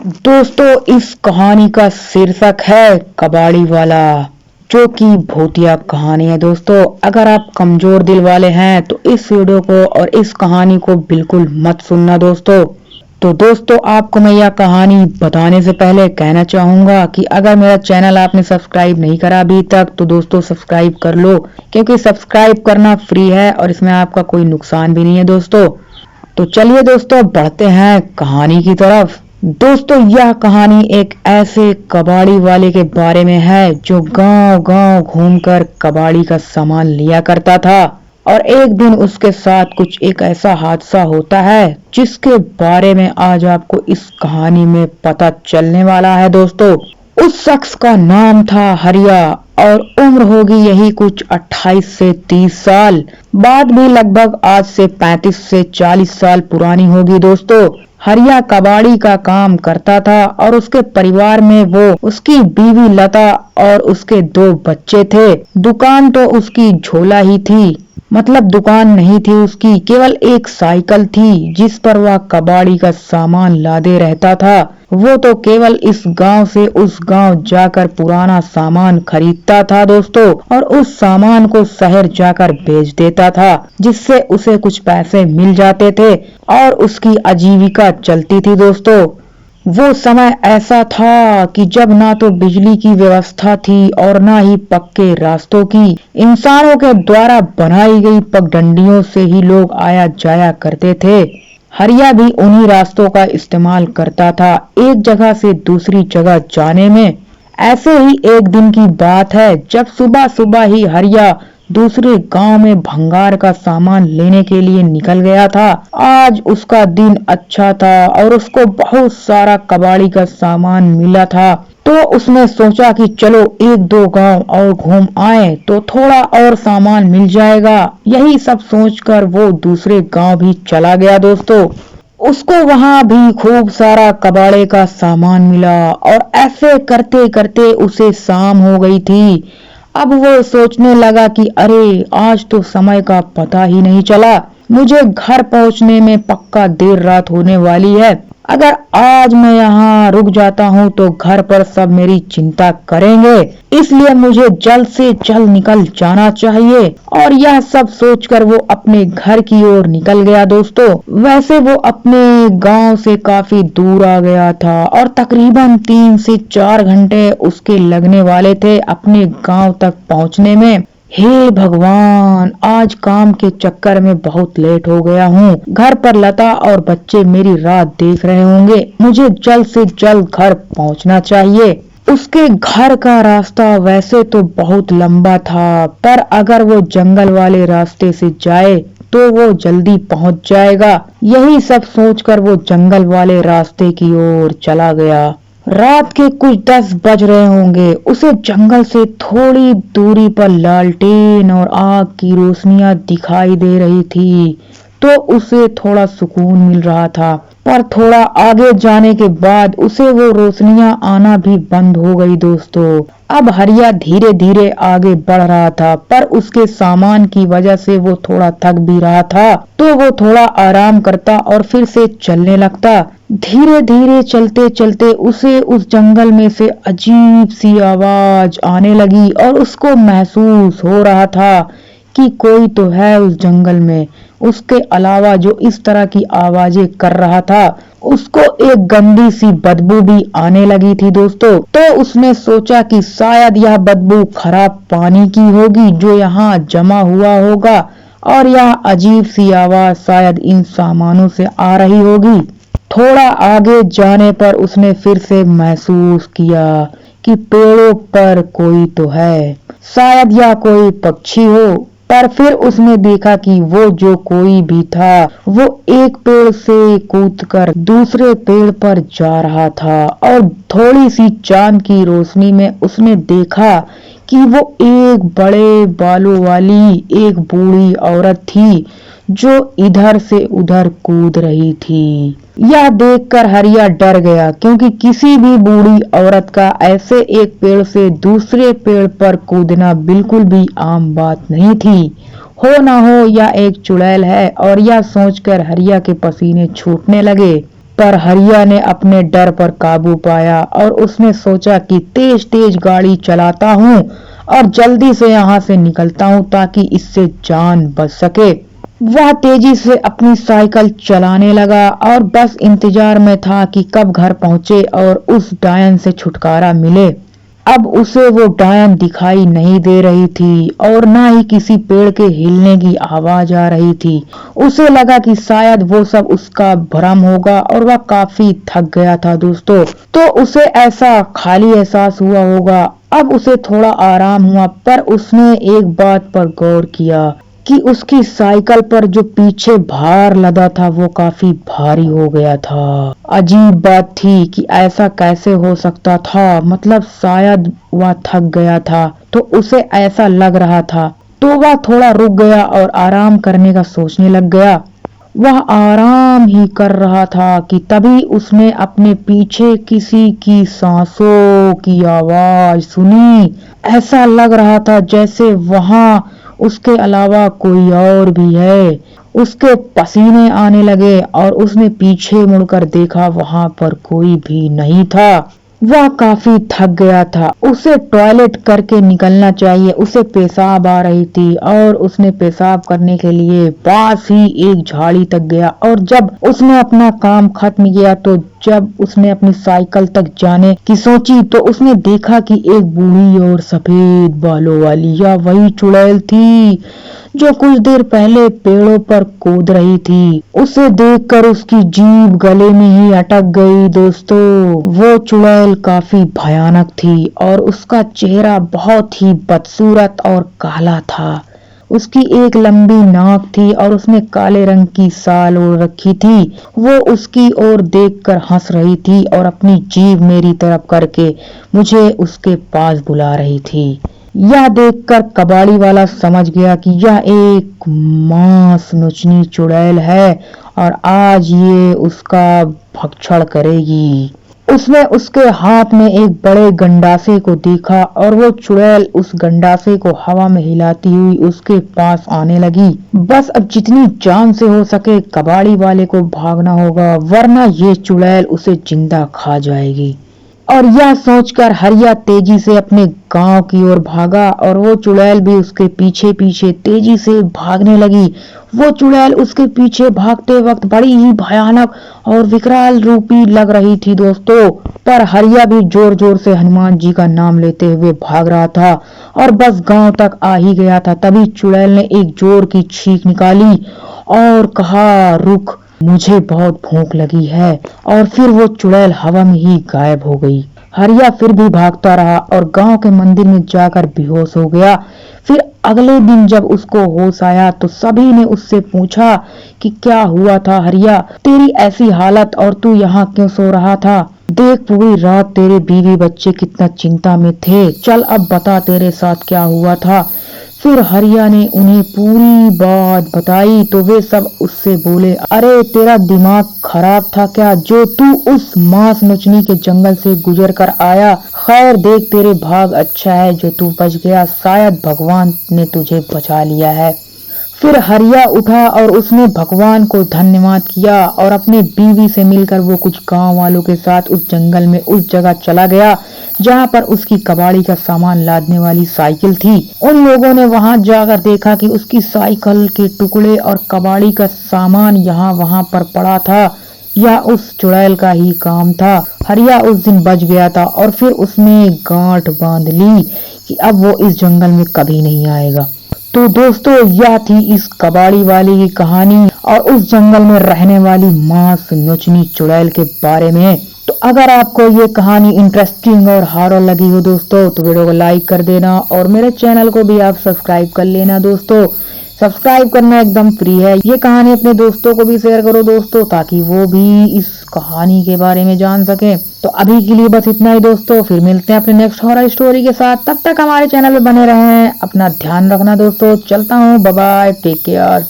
दोस्तों, इस कहानी का शीर्षक है कबाड़ी वाला, जो कि भूतिया कहानी है। दोस्तों, अगर आप कमजोर दिल वाले हैं तो इस वीडियो को और इस कहानी को बिल्कुल मत सुनना दोस्तों। तो दोस्तों, आपको मैं यह कहानी बताने से पहले कहना चाहूंगा कि अगर मेरा चैनल आपने सब्सक्राइब नहीं करा अभी तक तो दोस्तों सब्सक्राइब कर लो, क्योंकि सब्सक्राइब करना फ्री है और इसमें आपका कोई नुकसान भी नहीं है दोस्तों। तो चलिए दोस्तों, बढ़ते हैं कहानी की तरफ। दोस्तों, यह कहानी एक ऐसे कबाड़ी वाले के बारे में है जो गांव-गांव घूमकर कबाड़ी का सामान लिया करता था। और एक दिन उसके साथ कुछ एक ऐसा हादसा होता है जिसके बारे में आज आपको इस कहानी में पता चलने वाला है दोस्तों। उस शख्स का नाम था हरिया और उम्र होगी यही कुछ 28 से 30 साल। बात भी लगभग आज से 35 से 40 साल पुरानी होगी दोस्तों। हरिया कबाड़ी का काम करता था और उसके परिवार में वो, उसकी बीवी लता और उसके 2 बच्चे थे। दुकान तो उसकी झोला ही थी, मतलब दुकान नहीं थी उसकी, केवल एक साइकिल थी जिस पर वह कबाड़ी का सामान लादे रहता था। वो तो केवल इस गांव से उस गांव जाकर पुराना सामान खरीदता था दोस्तों, और उस सामान को शहर जाकर बेच देता था, जिससे उसे कुछ पैसे मिल जाते थे और उसकी आजीविका चलती थी दोस्तों। वो समय ऐसा था कि जब ना तो बिजली की व्यवस्था थी और ना ही पक्के रास्तों की। इंसानों के द्वारा बनाई गई पगडंडियों से ही लोग आया जाया करते थे। हरिया भी उन्हीं रास्तों का इस्तेमाल करता था एक जगह से दूसरी जगह जाने में। ऐसे ही एक दिन की बात है जब सुबह सुबह ही हरिया दूसरे गांव में भंगार का सामान लेने के लिए निकल गया था। आज उसका दिन अच्छा था और उसको बहुत सारा कबाड़ी का सामान मिला था, तो उसने सोचा कि चलो 1-2 गांव और घूम आए तो थोड़ा और सामान मिल जाएगा। यही सब सोचकर वो दूसरे गांव भी चला गया दोस्तों। उसको वहां भी खूब सारा कबाड़े का सामान मिला और ऐसे करते करते उसे शाम हो गई थी। अब वो सोचने लगा कि अरे, आज तो समय का पता ही नहीं चला, मुझे घर पहुंचने में पक्का देर रात होने वाली है। अगर आज मैं यहाँ रुक जाता हूँ तो घर पर सब मेरी चिंता करेंगे, इसलिए मुझे जल्द से जल्द निकल जाना चाहिए। और यह सब सोचकर वो अपने घर की ओर निकल गया दोस्तों। वैसे वो अपने गांव से काफी दूर आ गया था और तकरीबन 3 से 4 घंटे उसके लगने वाले थे अपने गांव तक पहुंचने में। हे भगवान, आज काम के चक्कर में बहुत लेट हो गया हूँ। घर पर लता और बच्चे मेरी राह देख रहे होंगे। मुझे जल्द से जल्द घर पहुँचना चाहिए। उसके घर का रास्ता वैसे तो बहुत लंबा था, पर अगर वो जंगल वाले रास्ते से जाए तो वो जल्दी पहुँच जाएगा। यही सब सोचकर वो जंगल वाले रास्ते की ओर चला गया। रात के कुछ 10 बज रहे होंगे। उसे जंगल से थोड़ी दूरी पर लालटेन और आग की रोशनियां दिखाई दे रही थी, तो उसे थोड़ा सुकून मिल रहा था। पर थोड़ा आगे जाने के बाद उसे वो रोशनियां आना भी बंद हो गई दोस्तों। अब हरिया धीरे धीरे आगे बढ़ रहा था, पर उसके सामान की वजह से वो थोड़ा थक भी रहा था, तो वो थोड़ा आराम करता और फिर से चलने लगता। धीरे धीरे चलते चलते उसे उस जंगल में से अजीब सी आवाज आने लगी और उसको महसूस हो रहा था कि कोई तो है उस जंगल में। उसके अलावा जो इस तरह की आवाजें कर रहा था, उसको एक गंदी सी बदबू भी आने लगी थी दोस्तों। तो उसने सोचा कि शायद यह बदबू खराब पानी की होगी जो यहाँ जमा हुआ होगा, और यह अजीब सी आवाज शायद इन सामानों से आ रही होगी। थोड़ा आगे जाने पर उसने फिर से महसूस किया कि पेड़ों पर कोई तो है, शायद यह कोई पक्षी हो। पर फिर उसने देखा कि वो जो कोई भी था वो एक पेड़ से कूदकर दूसरे पेड़ पर जा रहा था, और थोड़ी सी चांद की रोशनी में उसने देखा कि वो एक बड़े बालों वाली एक बूढ़ी औरत थी जो इधर से उधर कूद रही थी। यह देखकर हरिया डर गया, क्योंकि किसी भी बूढ़ी औरत का ऐसे एक पेड़ से दूसरे पेड़ पर कूदना बिल्कुल भी आम बात नहीं थी। हो ना हो यह एक चुड़ैल है, और यह सोचकर हरिया के पसीने छूटने लगे। पर हरिया ने अपने डर पर काबू पाया और उसने सोचा कि तेज तेज गाड़ी चलाता हूँ और जल्दी से यहाँ से निकलता हूँ ताकि इससे जान बच सके। वह तेजी से अपनी साइकिल चलाने लगा और बस इंतजार में था कि कब घर पहुंचे और उस डायन से छुटकारा मिले। अब उसे वो डायन दिखाई नहीं दे रही थी और ना ही किसी पेड़ के हिलने की आवाज आ रही थी। उसे लगा कि शायद वो सब उसका भ्रम होगा और वह काफी थक गया था दोस्तों, तो उसे ऐसा खाली एहसास हुआ होगा। अब उसे थोड़ा आराम हुआ, पर उसने एक बात पर गौर किया कि उसकी साइकिल पर जो पीछे भार लदा था वो काफी भारी हो गया था। अजीब बात थी कि ऐसा कैसे हो सकता था, मतलब शायद वह थक गया था तो उसे ऐसा लग रहा था। तो वह थोड़ा रुक गया और आराम करने का सोचने लग गया। वह आराम ही कर रहा था कि तभी उसने अपने पीछे किसी की सांसों की आवाज सुनी। ऐसा लग रहा था जैसे वहां उसके अलावा कोई और भी है। उसके पसीने आने लगे और उसने पीछे मुड़कर देखा, वहां पर कोई भी नहीं था। वह काफी थक गया था, उसे टॉयलेट करके निकलना चाहिए। उसे पेशाब आ रही थी और उसने पेशाब करने के लिए पास ही एक झाड़ी तक गया और जब उसने अपना काम खत्म किया तो जब उसने अपनी साइकिल तक जाने की सोची तो उसने देखा कि एक बूढ़ी और सफेद बालों वाली या वही चुड़ैल थी जो कुछ देर पहले पेड़ों पर कूद रही थी। उसे देखकर उसकी जीभ गले में ही अटक गई दोस्तों। वो चुड़ैल काफी भयानक थी और उसका चेहरा बहुत ही बदसूरत और काला था। उसकी एक लंबी नाक थी और उसने काले रंग की साल ओढ़ रखी थी। वो उसकी ओर देखकर हंस रही थी और अपनी जीभ मेरी तरफ करके मुझे उसके पास बुला रही थी। यह देखकर कबाड़ी वाला समझ गया कि यह एक मांस नोचनी चुड़ैल है और आज ये उसका भक्षण करेगी। उसने उसके हाथ में एक बड़े गंडासे को देखा और वो चुड़ैल उस गंडासे को हवा में हिलाती हुई उसके पास आने लगी। बस अब जितनी जान से हो सके कबाड़ी वाले को भागना होगा, वरना ये चुड़ैल उसे जिंदा खा जाएगी। और यह सोचकर हरिया तेजी से अपने गांव की ओर भागा और वो चुड़ैल भी उसके पीछे पीछे तेजी से भागने लगी। वो चुड़ैल उसके पीछे भागते वक्त बड़ी ही भयानक और विकराल रूपी लग रही थी दोस्तों। पर हरिया भी जोर जोर से हनुमान जी का नाम लेते हुए भाग रहा था और बस गांव तक आ ही गया था। तभी चुड़ैल ने एक जोर की छींक निकाली और कहा, रुक, मुझे बहुत भूख लगी है। और फिर वो चुड़ैल हवा में ही गायब हो गई। हरिया फिर भी भागता रहा और गांव के मंदिर में जाकर बेहोश हो गया। फिर अगले दिन जब उसको होश आया तो सभी ने उससे पूछा कि क्या हुआ था हरिया, तेरी ऐसी हालत और तू यहाँ क्यों सो रहा था? देख, पूरी रात तेरे बीवी बच्चे कितना चिंता में थे। चल अब बता, तेरे साथ क्या हुआ था? फिर हरिया ने उन्हें पूरी बात बताई तो वे सब उससे बोले, अरे तेरा दिमाग खराब था क्या जो तू उस मांस नोचनी के जंगल से गुजर कर आया? खैर देख, तेरे भाग अच्छा है जो तू बच गया, शायद भगवान ने तुझे बचा लिया है। फिर हरिया उठा और उसने भगवान को धन्यवाद किया और अपने बीवी से मिलकर वो कुछ गांव वालों के साथ उस जंगल में उस जगह चला गया जहां पर उसकी कबाड़ी का सामान लादने वाली साइकिल थी। उन लोगों ने वहां जाकर देखा कि उसकी साइकिल के टुकड़े और कबाड़ी का सामान यहाँ वहां पर पड़ा था। यह उस चुड़ैल का ही काम था। हरिया उस दिन बच गया था और फिर उसने गांठ बांध ली कि अब वो इस जंगल में कभी नहीं आएगा। तो दोस्तों, यह थी इस कबाड़ी वाली की कहानी और उस जंगल में रहने वाली मांस नोचनी चुड़ैल के बारे में। तो अगर आपको ये कहानी इंटरेस्टिंग और हॉरर लगी हो दोस्तों तो वीडियो को लाइक कर देना और मेरे चैनल को भी आप सब्सक्राइब कर लेना दोस्तों। सब्सक्राइब करना एकदम फ्री है। ये कहानी अपने दोस्तों को भी शेयर करो दोस्तों, ताकि वो भी इस कहानी के बारे में जान सके। तो अभी के लिए बस इतना ही दोस्तों, फिर मिलते हैं अपने नेक्स्ट हॉरर स्टोरी के साथ। तब तक हमारे चैनल पे बने रहें। अपना ध्यान रखना दोस्तों। चलता हूँ, बाय बाय, टेक केयर।